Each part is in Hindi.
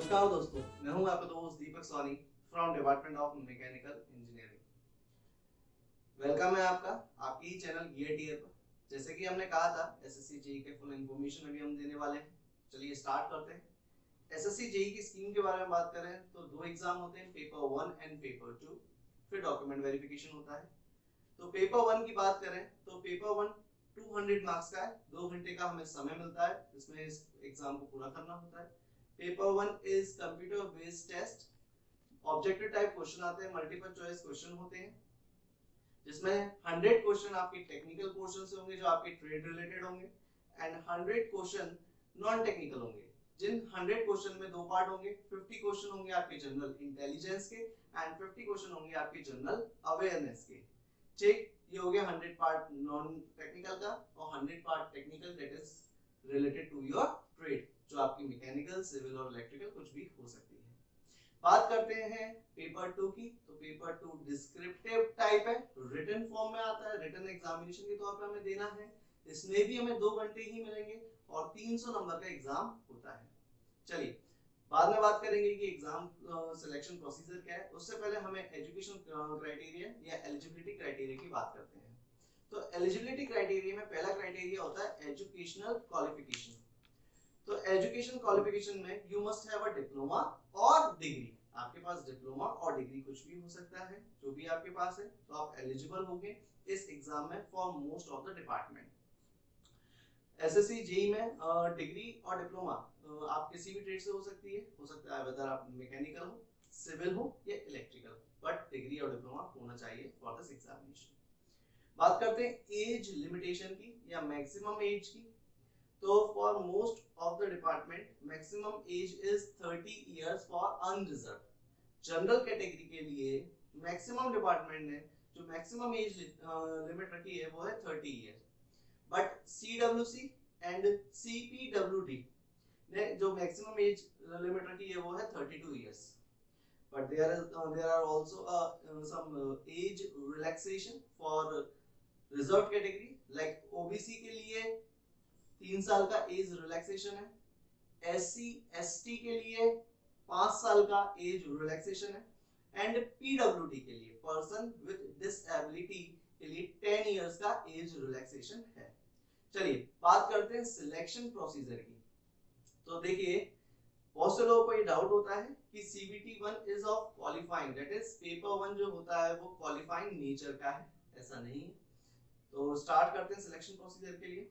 नमस्कार दोस्तों, मैं हूं आपका दोस्त Deepak Soni from department of mechanical engineering. Welcome है आपका आपकी ही चैनल गियर टीयर पर। जैसे कि हमने कहा था एसएससी जेई के फुल इंफॉर्मेशन अभी हम देने वाले हैं। चलिए स्टार्ट करते हैं। एसएससी जेई की स्कीम के बारे में बात करें तो दो एग्जाम होते हैं, पेपर 1 एंड पेपर 2। फिर डॉक्यूमेंट वेरिफिकेशन होता है। तो पेपर 1 की बात करें तो पेपर 1 200 मार्क्स का है। 2 घंटे का हमें समय मिलता है जिसमें इस एग्जाम को पूरा करना होता है। Paper 1 is computer based test. Objective type question आते हैं, मल्टीपल चॉइस क्वेश्चन होते हैं जिसमें 100 क्वेश्चन आपके टेक्निकल पोर्शन से होंगे जो आपके ट्रेड रिलेटेड होंगे एंड 100 क्वेश्चन नॉन टेक्निकल होंगे। जिन 100 क्वेश्चन में दो पार्ट होंगे, 50 क्वेश्चन होंगे आपके जनरल इंटेलिजेंस के एंड 50 क्वेश्चन होंगे आपके जनरल अवेयरनेस के। ठीक, ये हो गया 100 पार्ट नॉन टेक्निकल का और 100 part technical, that is related to your trade, जो आपकी मैकेनिकल, सिविल और इलेक्ट्रिकल कुछ भी हो सकती है। बात करते हैं पेपर 2 की। तो पेपर 2 डिस्क्रिप्टिव टाइप है, रिटन फॉर्म में आता है, रिटन एग्जामिनेशन के तौर पे हमें देना है। इसमें भी हमें 2 घंटे ही मिलेंगे और 300 नंबर का एग्जाम होता है। चलिए बाद में बात करेंगे कि एग्जाम सिलेक्शन प्रोसीजर क्या है। उससे पहले हमें एजुकेशन क्राइटेरिया या एलिजिबिलिटी क्राइटेरिया की बात करते हैं। तो एलिजिबिलिटी क्राइटेरिया में पहला क्राइटेरिया होता है एजुकेशनल क्वालिफिकेशन। तो एजुकेशन क्वालिफिकेशन में you must have a diploma और डिग्री। आपके पास डिप्लोमा और डिग्री कुछ भी हो सकता है, जो भी आपके पास है, तो आप एलिजिबल होंगे इस एग्जाम में for most of the department. SSC JE में डिग्री और डिप्लोमा आप किसी भी ट्रेड से हो सकता है वेदर आप मैकेनिकल हो, सिविल हो या इलेक्ट्रिकल, बट डिग्री और डिप्लोमा होना चाहिए फॉर दिस एग्जामिनेशन। बात करते हैं एज लिमिटेशन की या मैक्सिमम एज की। तो for most of the department maximum age is 30 years for unreserve. General category के लिए मैक्सिमम डिपार्टमेंट ने जो मैक्सिमम एज लिमिट रखी है वो है 30 years, but CWC and CPWD ने जो मैक्सिमम एज लिमिट रखी है वो है 32 years. But there are also some age relaxation for reserved category, like OBC के लिए 3 साल का एज रिलैक्सेशन है, SC ST के लिए 5 साल का एज रिलैक्सेशन है एंड PWD के लिए पर्सन विद डिसेबिलिटी के लिए 10 इयर्स का एज रिलैक्सेशन है। चलिए बात करते हैं सिलेक्शन प्रोसीजर की। तो देखिए बहुत से लोगों को ये डाउट होता है कि CBT 1 is of qualifying, that is paper 1 जो होता है वो क्वालिफाइंग नेचर का है, ऐसा नहीं है। तो स्टार्ट करते हैं सिलेक्शन प्रोसीजर के लिए।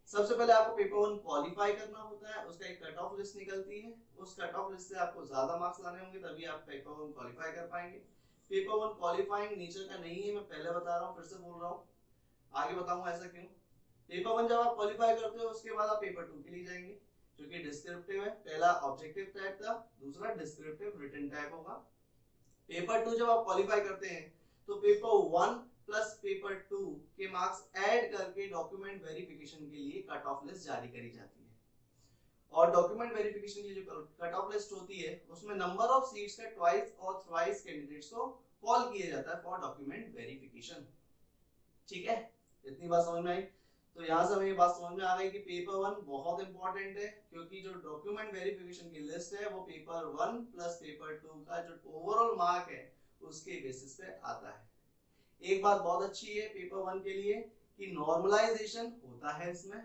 सबसे पहले आपको पेपर 1 क्वालिफाई करना होता है, उसका एक कट ऑफ लिस्ट निकलती है। उस कट ऑफ लिस्ट से आपको ज्यादा मार्क्स लाने होंगे तभी आप पेपर 1 क्वालिफाई कर पाएंगे। पेपर 1 क्वालिफाइंग नेचर का नहीं है, मैं पहले बता रहा हूँ, फिर से बोल रहा हूँ, आगे बताऊंगा ऐसा क्यों। पेपर 1 जब आप क्वालिफाई करते हो उसके बाद आप पेपर 2 के लिए जाएंगे जो कि डिस्क्रिप्टिव है। पहला ऑब्जेक्टिव टाइप था, दूसरा डिस्क्रिप्टिव रिटन टाइप होगा। पेपर 2 जब आप क्वालिफाई करते हैं तो पेपर 1 प्लस पेपर 2 के मार्क्स ऐड करके डॉक्यूमेंट वेरिफिकेशन के लिए कट ऑफ लिस्ट जारी करी जाती है। और डॉक्यूमेंट वेरिफिकेशन की जो कट ऑफ लिस्ट होती है उसमें नंबर ऑफ सीट्स का ट्वाइस और थ्राइस कैंडिडेट्स को कॉल किया जाता है फॉर डॉक्यूमेंट वेरिफिकेशन। ठीक है, इतनी बात समझ में आई। तो यहाँ से हमें ये बात समझ में आ गई कि पेपर 1 बहुत इंपॉर्टेंट है, क्योंकि जो डॉक्यूमेंट वेरिफिकेशन की लिस्ट है वो पेपर 1 प्लस पेपर 2 का जो ओवरऑल मार्क है उसके बेसिस पे आता है। एक बात बहुत अच्छी है पेपर 1 के लिए कि नॉर्मलाइजेशन होता है इसमें,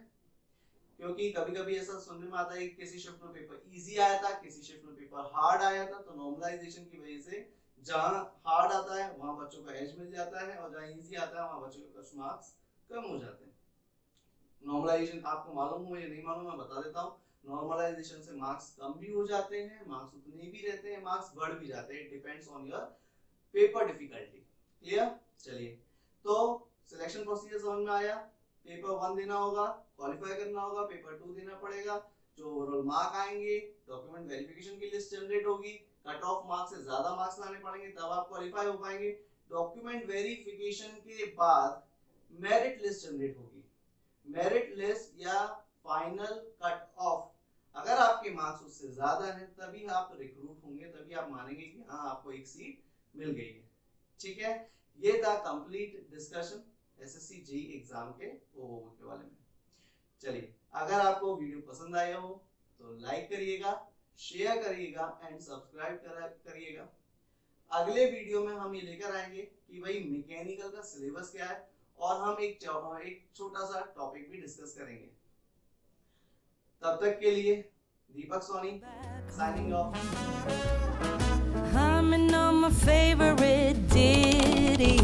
क्योंकि कभी कभी ऐसा सुनने में आता है कि किसी शिफ्ट में पेपर इजी आया था, किसी शिफ्ट में पेपर हार्ड आया था। तो नॉर्मलाइजेशन की वजह से जहां हार्ड आता है वहां बच्चों को एज मिल जाता है और जहां इजी आता है वहां बच्चों के कुछ मार्क्स कम हो जाते हैं। नॉर्मलाइजेशन आपको मालूम हो या नहीं मालूम, मैं बता देता हूँ। नॉर्मलाइजेशन से मार्क्स कम भी हो जाते हैं, मार्क्स उतने भी रहते हैं, मार्क्स बढ़ भी जाते हैं, depends on your paper difficulty. Clear? चलिए, तो सिलेक्शन प्रोसीजर समझ में आया। पेपर 1 देना होगा, क्वालिफाई करना होगा, पेपर 2 देना पड़ेगा, जो ओवरऑल मार्क आएंगे, डॉक्यूमेंट वेरिफिकेशन की लिस्ट जनरेट होगी, कट ऑफ मार्क्स से ज्यादा मार्क्स लाने पड़ेंगे तब आप क्वालिफाई हो पाएंगे। डॉक्यूमेंट वेरिफिकेशन के बाद मेरिट लिस्ट जनरेट होगी। मेरिट लिस्ट या फाइनल कट ऑफ, अगर आपके मार्क्स उससे ज्यादा हैं तभी आप रिक्रूट होंगे, तभी आप मानेंगे कि हाँ आपको एक सीट मिल गई है। ठीक है, ये था complete discussion SSC JE exam के ओवरव्यू के बारे में। चलिए, अगर आपको वीडियो पसंद आया हो तो लाइक करिएगा, शेयर करिएगा एंड सब्सक्राइब करिएगा। अगले वीडियो में हम ये लेकर आएंगे कि भाई मैकेनिकल का सिलेबस क्या है और हम एक छोटा सा टॉपिक भी डिस्कस करेंगे। तब तक के लिए Deepak Soni signing off. Humming on my favorite ditty.